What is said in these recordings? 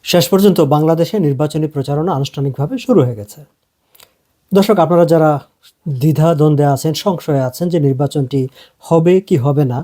শেষ পর্যন্ত বাংলাদেশে নির্বাচনী প্রচারণা আনুষ্ঠানিকভাবে শুরু হয়ে গেছে। দর্শক, আপনারা যারা দ্বিধা দ্বন্দ্বে আছেন, সংশয়ে আছেন যে নির্বাচনটি হবে কি হবে না,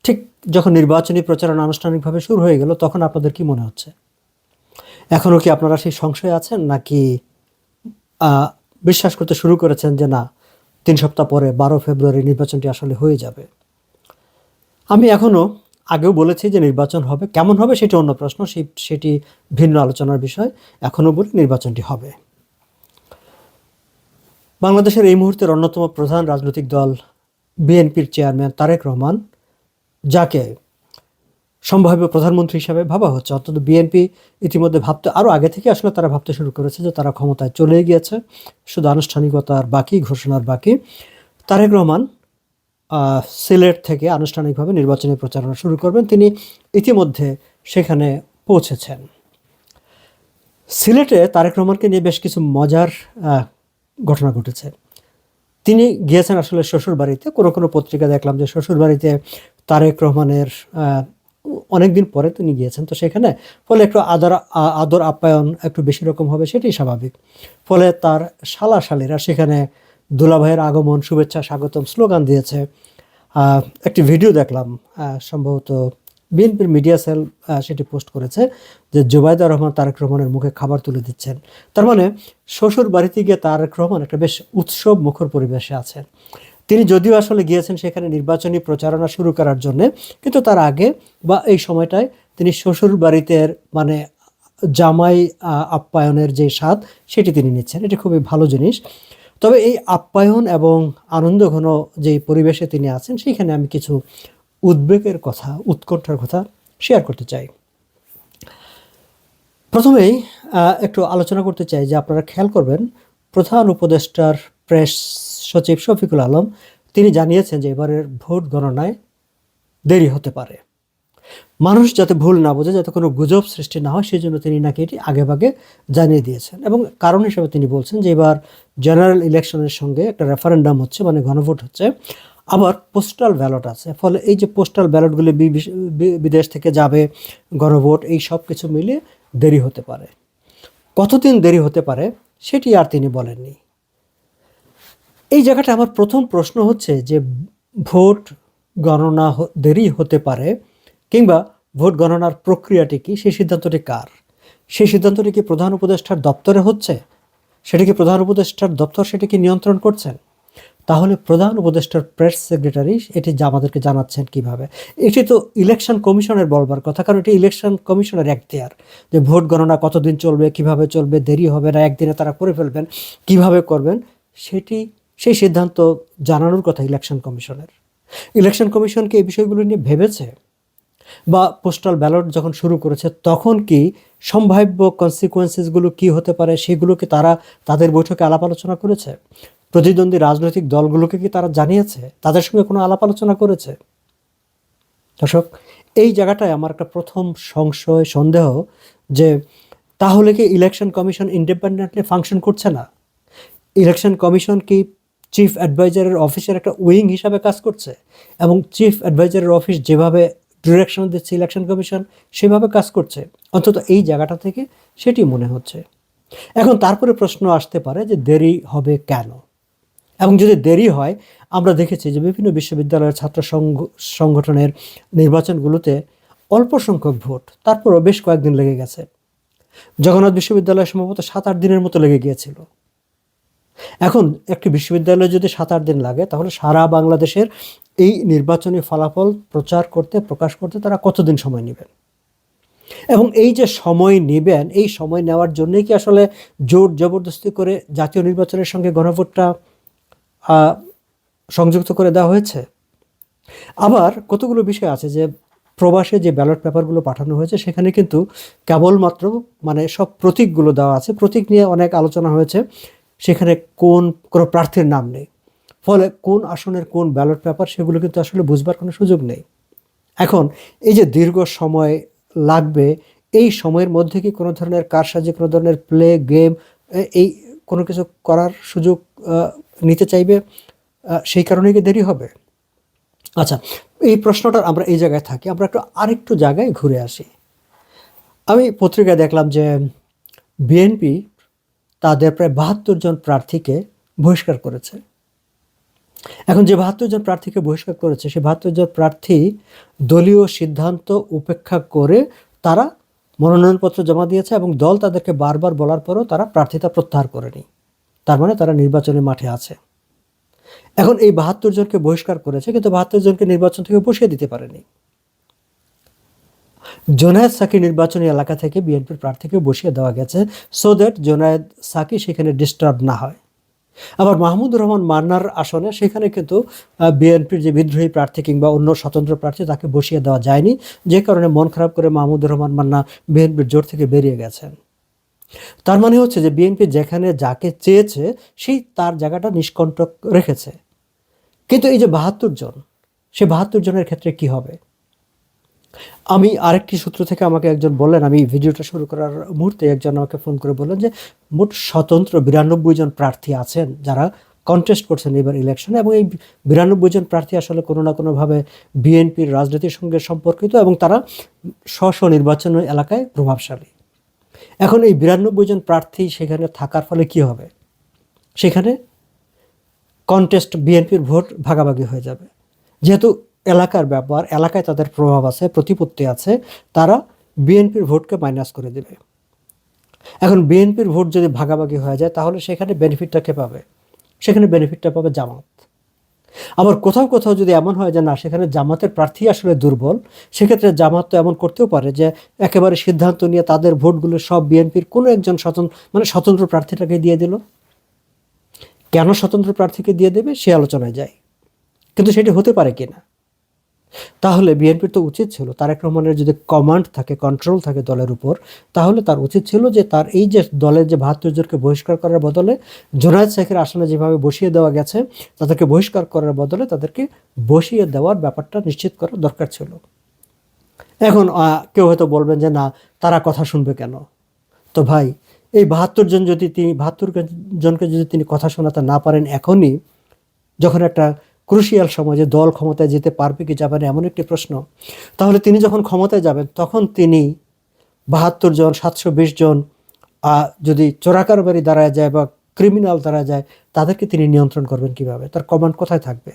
ঠিক যখন নির্বাচনী প্রচারণা আনুষ্ঠানিকভাবে শুরু হয়ে গেল তখন আপনাদের কি মনে হচ্ছে? এখনও কি আপনারা সেই সংশয়ে আছেন, নাকি বিশ্বাস করতে শুরু করেছেন যে না, 3 সপ্তাহ পরে 12 ফেব্রুয়ারি নির্বাচনটি আসলে হয়ে যাবে? আমি এখনও আগেও বলেছি যে নির্বাচন হবে, কেমন হবে সেটি অন্য প্রশ্ন, সেটি ভিন্ন আলোচনার বিষয়। এখনও বলি নির্বাচনটি হবে। বাংলাদেশের এই মুহূর্তের অন্যতম প্রধান রাজনৈতিক দল বিএনপির চেয়ারম্যান তারেক রহমান, যাকে সম্ভাব্য প্রধানমন্ত্রী হিসাবে ভাবা হচ্ছে, অন্তত বিএনপি ইতিমধ্যে ভাবতে, আরও আগে থেকে আসলে তারা ভাবতে শুরু করেছে যে তারা ক্ষমতায় চলে গিয়েছে, শুধু আনুষ্ঠানিকতার বাকি, ঘোষণার বাকি। তারেক রহমান সিলেট থেকে আনুষ্ঠানিকভাবে নির্বাচনী প্রচারণা শুরু করবেন। তিনি ইতিমধ্যে সেখানে পৌঁছেছেন। সিলেটে তারেক রহমানকে নিয়ে বেশ কিছু মজার ঘটনা ঘটেছে। তিনি গিয়েছেন আসলে শ্বশুর বাড়িতে। কোনো পত্রিকা দেখলাম যে শ্বশুর বাড়িতে তারেক রহমানের অনেক দিন পরে তিনি গিয়েছেন, তো সেখানে ফলে একটু আদর আপ্যায়ন একটু বেশি রকম হবে, সেটাই স্বাভাবিক। ফলে তার শালাশালীরা সেখানে দুলাভাইয়ের আগমন, শুভেচ্ছা, স্বাগতম স্লোগান দিয়েছে। একটি ভিডিও দেখলাম, সম্ভবত বিএনপির মিডিয়া সেল সেটি পোস্ট করেছে, যে জুবাইদা রহমান তারেক রহমানের মুখে খাবার তুলে দিচ্ছেন। তার মানে শ্বশুর বাড়িতে গিয়ে তারেক রহমান একটা বেশ উৎসব মুখর পরিবেশে আছেন। তিনি যদিও আসলে গিয়েছেন সেখানে নির্বাচনী প্রচারণা শুরু করার জন্য, কিন্তু তার আগে বা এই সময়টায় তিনি শ্বশুর বাড়িতে মানে জামাই আপ্যায়নের যে স্বাদ সেটি তিনি নিচ্ছেন। এটি খুবই ভালো জিনিস। তবে এই আপ্যায়ন এবং আনন্দঘন যে পরিবেশে তিনি আছেন, সেইখানে আমি কিছু উদ্বেগের কথা, উৎকণ্ঠার কথা শেয়ার করতে চাই। প্রথমেই একটু আলোচনা করতে চাই যে আপনারা খেয়াল করবেন, প্রধান উপদেষ্টার প্রেস সচিব শফিকুল আলম তিনি জানিয়েছেন যে এবারের ভোট গণনায় দেরি হতে পারে। মানুষ যাতে ভুল না বোঝে, যাতে কোনো গুজব সৃষ্টি না হয়, সেই জন্য তিনি নাকি এটি আগেভাগে জানিয়ে দিয়েছেন। এবং কারণ হিসেবে তিনি বলছেন যে এবার জেনারেল ইলেকশনের সঙ্গে একটা রেফারেন্ডাম হচ্ছে, মানে গণভোট হচ্ছে, আবার পোস্টাল ব্যালট আছে। ফলে এই যে পোস্টাল ব্যালটগুলি বিদেশ থেকে যাবে, গণভোট, এই সব কিছু মিলিয়ে দেরি হতে পারে। কতদিন দেরি হতে পারে সেটি আর তিনি বলেননি। এই জায়গাটা আমার প্রথম প্রশ্ন হচ্ছে যে ভোট গণনা দেরি হতে পারে, কিংবা ভোট গণনার প্রক্রিয়াটি কি, সেই সিদ্ধান্তটি কার? সেই সিদ্ধান্তটি কি প্রধান উপদেষ্টার দপ্তরে হচ্ছে? সেটি কি প্রধান উপদেষ্টার দপ্তর সেটিকে নিয়ন্ত্রণ করছেন? তাহলে প্রধান উপদেষ্টার প্রেস সেক্রেটারি এটি আমাদেরকে জানাচ্ছেন কিভাবে? এটি তো ইলেকশন কমিশনের বলবার কথা, কারণ এটি ইলেকশন কমিশনের এখতিয়ার যে ভোট গণনা কতদিন চলবে, কিভাবে চলবে, দেরি হবে না, একদিনে তারা করে ফেলবেন, কিভাবে করবেন, সেই সিদ্ধান্ত জানানোর কথা ইলেকশন কমিশনের। ইলেকশন কমিশনকে এই বিষয়গুলো নিয়ে ভেবেছে? বা পোস্টাল ব্যালট যখন শুরু করেছে তখন কি সম্ভাব্য কনসিকুয়েন্সেসগুলো কি হতে পারে সেগুলোকে তারা তাদের বৈঠকে আলাপ আলোচনা করেছে? প্রতিদ্বন্দ্বী রাজনৈতিক দলগুলোকে কি তারা জানিয়েছে? তাদের সঙ্গে কোনো আলাপ আলোচনা করেছে? দর্শক, এই জায়গাটায় আমার একটা প্রথম সংশয়, সন্দেহ, যে তাহলে কি ইলেকশন কমিশন ইন্ডিপেন্ডেন্টলি ফাংশন করছে না? ইলেকশন কমিশন কি চিফ অ্যাডভাইজারের অফিসের একটা উইং হিসাবে কাজ করছে, এবং চিফ অ্যাডভাইজারের অফিস যেভাবে ডিরেকশন দিচ্ছে ইলেকশন কমিশন সেভাবে কাজ করছে? অন্তত এই জায়গাটা থেকে সেটি মনে হচ্ছে। এখন তারপরে প্রশ্ন আসতে পারে যে দেরি হবে কেন? এবং যদি দেরি হয়, আমরা দেখেছি যে বিভিন্ন বিশ্ববিদ্যালয়ের ছাত্র সংগঠনের নির্বাচনগুলোতে অল্প সংখ্যক ভোট, তারপরও বেশ কয়েকদিন লেগে গেছে। জগন্নাথ বিশ্ববিদ্যালয় সম্ভবত 7-8 দিনের মতো লেগে গিয়েছিল। এখন একটি বিশ্ববিদ্যালয়ে যদি 7-8 দিন লাগে, তাহলে সারা বাংলাদেশের এই নির্বাচনী ফলাফল প্রচার করতে, প্রকাশ করতে তারা কতদিন সময় নেবেন? এবং এই যে সময় নেবেন, এই সময় নেওয়ার জন্যই কি আসলে জোর জবরদস্তি করে জাতীয় নির্বাচনের সঙ্গে গণভোটটা সংযুক্ত করে দেওয়া হয়েছে? আবার কতগুলো বিষয় আছে যে প্রবাসে যে ব্যালট পেপারগুলো পাঠানো হয়েছে সেখানে কিন্তু কেবলমাত্র মানে সব প্রতীকগুলো দেওয়া আছে। প্রতীক নিয়ে অনেক আলোচনা হয়েছে, সেখানে কোনো প্রার্থীর নাম নেই। ফলে কোন আসনের কোন ব্যালট পেপার সেগুলো কিন্তু আসলে বুঝবার কোনো সুযোগ নেই। এখন এই যে দীর্ঘ সময় লাগবে, এই সময়ের মধ্যে কি কোনো ধরনের কারসাজি, কোনো ধরনের প্লে গেম, এই কোনো কিছু করার সুযোগ নিতে চাইবে? সেই কারণেই কি দেরি হবে? আচ্ছা, এই প্রশ্নটা আমরা এই জায়গায় থাকি, আমরা আরেকটু জায়গায় ঘুরে আসি। আমি পত্রিকায় দেখলাম যে বিএনপি তাদের প্রায় ৭২ জন প্রার্থীকে বহিষ্কার করেছে। এখন যে ৭২ জন প্রার্থীকে বহিষ্কার করেছে, সে ৭২ জন প্রার্থী দলীয় সিদ্ধান্ত উপেক্ষা করে তারা মনোনয়নপত্র জমা দিয়েছে এবং দল তাদেরকে বারবার বলার পরও তারা প্রার্থিতা প্রত্যাহার করেনি। তার মানে তারা নির্বাচনী মাঠে আছে। এখন এই ৭২ জনকে বহিষ্কার করেছে, কিন্তু ৭২ জনকে নির্বাচন থেকে বসিয়ে দিতে পারেনি। জোনায়েদ সাকি নির্বাচনী এলাকা থেকে বিএনপির প্রার্থীকে বসিয়ে দেওয়া গেছে, সো দ্যাট জোনায়েদ সাকি সেখানে ডিস্টার্ব না হয়। আবার মাহমুদুর রহমান মান্নার আসনে সেখানে কিন্তু বিএনপির যে বিদ্রোহী প্রার্থী কিংবা অন্য স্বতন্ত্র প্রার্থী তাকে বসিয়ে দেওয়া যায়নি, যে কারণে মন খারাপ করে মাহমুদুর রহমান মান্না বিএনপির জোট থেকে বেরিয়ে গেছেন। তার মানে হচ্ছে যে বিএনপি যেখানে যাকে চেয়েছে সেই তার জায়গাটা নিষ্কণ্টক রেখেছে। কিন্তু এই যে ৭২ জন, সে ৭২ জনের ক্ষেত্রে কি হবে? আমি আরেকটি সূত্র থেকে আমাকে একজন বললেন, আমি ভিডিওটা শুরু করার মুহূর্তে একজন আমাকে ফোন করে বললেন যে মোট স্বতন্ত্র ৯২ জন প্রার্থী আছেন যারা কন্টেস্ট করছেন এবার ইলেকশনে, এবং এই ৯২ জন প্রার্থী আসলে কোনো না কোনোভাবে বিএনপির রাজনীতির সঙ্গে সম্পর্কিত এবং তারা স্ব নির্বাচনী এলাকায় প্রভাবশালী। এখন এই ৯২ জন প্রার্থী সেখানে থাকার ফলে কি হবে? সেখানে কন্টেস্ট বিএনপির ভোট ভাগাভাগি হয়ে যাবে। যেহেতু এলাকার ব্যাপার, এলাকায় তাদের প্রভাব আছে, প্রতিপত্তি আছে, তারা বিএনপির ভোটকে মাইনাস করে দেবে। এখন বিএনপির ভোট যদি ভাগাভাগি হয়ে যায় তাহলে সেখানে বেনিফিটটা কে পাবে? সেখানে বেনিফিটটা পাবে জামাত। আবার কোথাও কোথাও যদি এমন হয় যে না, সেখানে জামাতের প্রার্থী আসলে দুর্বল, সেক্ষেত্রে জামাত তো এমন করতেও পারে যে একেবারে সিদ্ধান্ত নিয়ে তাদের ভোটগুলো সব বিএনপির কোনো একজন স্বতন্ত্র প্রার্থীটাকে দিয়ে দিল। কেন স্বতন্ত্র প্রার্থীকে দিয়ে দেবে সে আলোচনায় যায়, কিন্তু সেটি হতে পারে কিনা? তাহলে বিএনপির তো উচিত ছিল, তারেক রহমানের যদি কমান্ড থাকে, কন্ট্রোল থাকে দলের উপর, তাহলে তার উচিত ছিল যে তার এই যে দলের যে ৭২ জনকে বহিষ্কার করার বদলে জোনায়েদ সাকির আসনে যেভাবে বসিয়ে দেওয়া গেছে, তাদেরকে বহিষ্কার করার বদলে তাদেরকে বসিয়ে দেওয়ার ব্যাপারটা নিশ্চিত করা দরকার ছিল। এখন কেউ হয়তো বলবেন যে না, তারা কথা শুনবে কেন? তো ভাই, এই ৭২ জন যদি তিনি ৭২ জনকে যদি তিনি কথা শোনাতে না পারেন এখনই, যখন একটা ক্রুশিয়াল সময় যে দল ক্ষমতায় যেতে পারবে কি যাবে না এমন একটি প্রশ্ন, তাহলে তিনি যখন ক্ষমতায় যাবেন তখন তিনি ৭২ জন ৭২০ জন যদি চোরাকারবারি দাঁড়ায় যায় বা ক্রিমিনাল দাঁড়ায় যায়, তাদেরকে তিনি নিয়ন্ত্রণ করবেন কিভাবে? তার কমান্ড কোথায় থাকবে?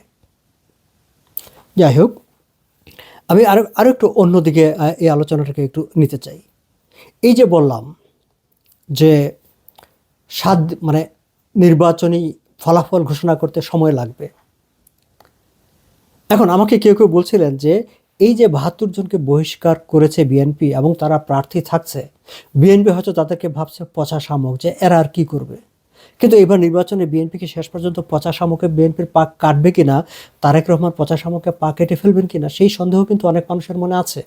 যাই হোক, আমি আরো একটু অন্যদিকে এই আলোচনাটাকে একটু নিতে চাই। এই যে বললাম যে মানে নির্বাচনী ফলাফল ঘোষণা করতে সময় লাগবে। এখন আমাকে কেউ কেউ বলছিলেন যে এই যে ৭২ জনকে বহিষ্কার করেছে বিএনপি এবং তারা প্রার্থী থাকছে, বিএনপি হয়তো তাদেরকে ভাবছে পচা শামুক, যে এরা আর কি করবে। কিন্তু এবার নির্বাচনে বিএনপিকে শেষ পর্যন্ত পচা শামুকে বিএনপির পা কাটবে কিনা, তারেক রহমান পচা শামুকে পা কেটে ফেলবেন কিনা, সেই সন্দেহ কিন্তু অনেক মানুষের মনে আছে।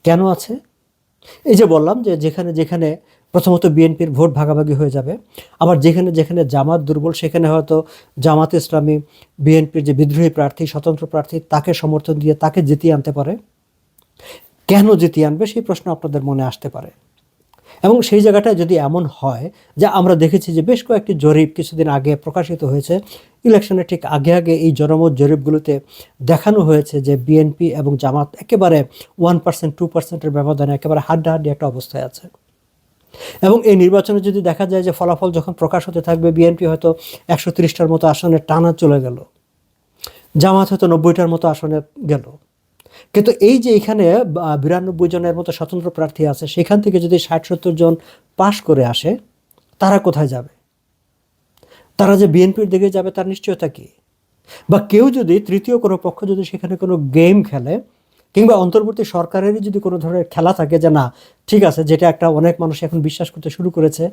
কেন আছে? এই যে বললাম যে যেখানে যেখানে প্রথমত বিএনপির ভোট ভাগাভাগি হয়ে যাবে, আবার যেখানে যেখানে জামাত দুর্বল সেখানে হয়তো জামাত ইসলামী বিএনপির যে বিদ্রোহী প্রার্থী, স্বতন্ত্র প্রার্থী, তাকে সমর্থন দিয়ে তাকে জিতিয়ে আনতে পারে। কেন জিতিয়ে আনবে সেই প্রশ্ন আপনাদের মনে আসতে পারে। এবং সেই জায়গাটায় যদি এমন হয় যে আমরা দেখেছি যে বেশ কয়েকটি জরিপ কিছুদিন আগে প্রকাশিত হয়েছে, ইলেকশনের ঠিক আগে আগে এই জনমত জরিপগুলোতে দেখানো হয়েছে যে বিএনপি এবং জামাত একেবারে 1% 2%-এর ব্যবধানে একেবারে হাড্ডাহাড্ডি একটা অবস্থায় আছে। এবং এই নির্বাচনে যদি দেখা যায় যে ফলাফল যখন প্রকাশ হতে থাকবে, বিএনপি হয়তো 130টার মতো আসনে টানা চলে গেল, জামাত হয়তো 90টার মতো আসনে গেল, কিন্তু এই যে এখানে ৯২ জনের মতো স্বতন্ত্র প্রার্থী আছে, সেখান থেকে যদি ৬০-৭০ জন পাশ করে আসে, তারা কোথায় যাবে? তারা যে বিএনপির দিকে যাবে তার নিশ্চয়তা কি? বা কেউ যদি তৃতীয় কোনো পক্ষ যদি সেখানে কোনো গেম খেলে, কিংবা অন্তর্বর্তী সরকারেরই যদি কোনো ধরনের খেলা থাকে যে না ঠিক আছে, যেটা একটা অনেক মানুষ এখন বিশ্বাস করতে শুরু করেছে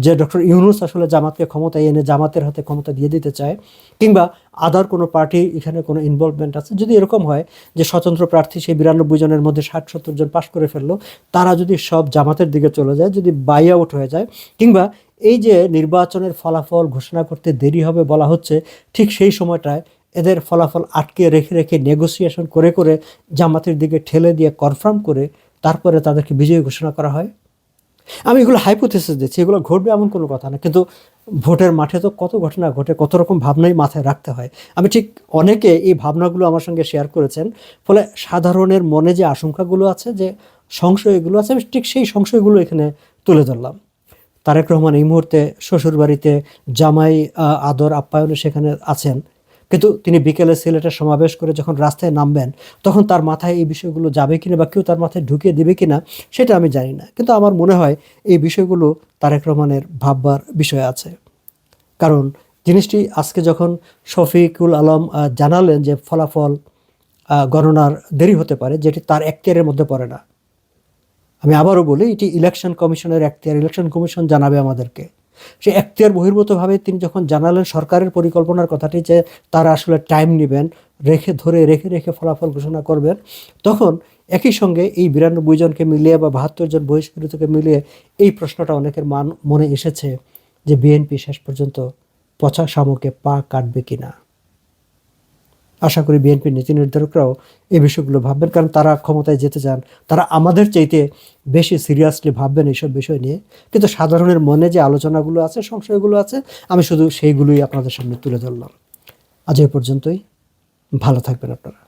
যে ডক্টর ইউনূস আসলে জামাতকে ক্ষমতায় এনে জামাতের হাতে ক্ষমতা দিয়ে দিতে চায়, কিংবা আদার কোনো পার্টি এখানে কোনো ইনভলভমেন্ট আছে, যদি এরকম হয় যে স্বতন্ত্র প্রার্থী সেই ৯২ জনের মধ্যে ৬০-৭০ জন পাশ করে ফেললো, তারা যদি সব জামাতের দিকে চলে যায়, যদি বাই আউট হয়ে যায়, কিংবা এই যে নির্বাচনের ফলাফল ঘোষণা করতে দেরি হবে বলা হচ্ছে, ঠিক সেই সময়টায় এদের ফলাফল আটকে রেখে রেখে নেগোসিয়েশন করে করে জামাতের দিকে ঠেলে দিয়ে কনফার্ম করে তারপরে তাদেরকে বিজয়ী ঘোষণা করা হয়। আমি এগুলো হাইপোথেসিস দিচ্ছি, এগুলো ঘটবে এমন কোনো কথা না, কিন্তু ভোটের মাঠে তো কত ঘটনা ঘটে, কত রকম ভাবনাই মাথায় রাখতে হয়। আমি ঠিক অনেকে এই ভাবনাগুলো আমার সঙ্গে শেয়ার করেছেন, ফলে সাধারণের মনে যে আশঙ্কাগুলো আছে যে সংশয়গুলো আছে, আমি ঠিক সেই সংশয়গুলো এখানে তুলে ধরলাম। তারেক রহমান এই মুহূর্তে শ্বশুরবাড়িতে জামাই আদর আপ্যায়নে সেখানে আছেন, কিন্তু তিনি বিকেলে সিলেটে সমাবেশ করে যখন রাস্তায় নামবেন তখন তার মাথায় এই বিষয়গুলো যাবে কিনা বা কেউ তার মাথায় ঢুকিয়ে দেবে কিনা সেটা আমি জানি না, কিন্তু আমার মনে হয় এই বিষয়গুলো তারেক রহমানের ভাববার বিষয় আছে। কারণ জিনিসটি আজকে যখন শফিকুল আলম জানালেন যে ফলাফল গণনার দেরি হতে পারে, যেটি তার এখতিয়ারের মধ্যে পড়ে না, আমি আবারও বলি এটি ইলেকশন কমিশনের এখতিয়ার, ইলেকশন কমিশন জানাবে আমাদেরকে। সে এখতিয়ার বহির্ভূতভাবে তিনি যখন জানালেন সরকারের পরিকল্পনার কথাটি যে তারা আসলে টাইম নেবেন, রেখে রেখে ফলাফল ঘোষণা করবেন, তখন একই সঙ্গে এই 92 জনকে মিলিয়ে বা 72 জন বহিষ্কৃতকে মিলিয়ে এই প্রশ্নটা অনেকের মনে এসেছে যে বিএনপি শেষ পর্যন্ত পচা শামুকে পা কাটবে কিনা। আশা করি বিএনপির নীতি নির্ধারকরাও এই বিষয়গুলো ভাববেন, কারণ তারা ক্ষমতায় যেতে চান, তারা আমাদের চাইতে বেশি সিরিয়াসলি ভাববেন এইসব বিষয় নিয়ে। কিন্তু সাধারণের মনে যে আলোচনাগুলো আছে, সংশয়গুলো আছে, আমি শুধু সেইগুলোই আপনাদের সামনে তুলে ধরলাম। আজ এই পর্যন্তই। ভালো থাকবেন আপনারা।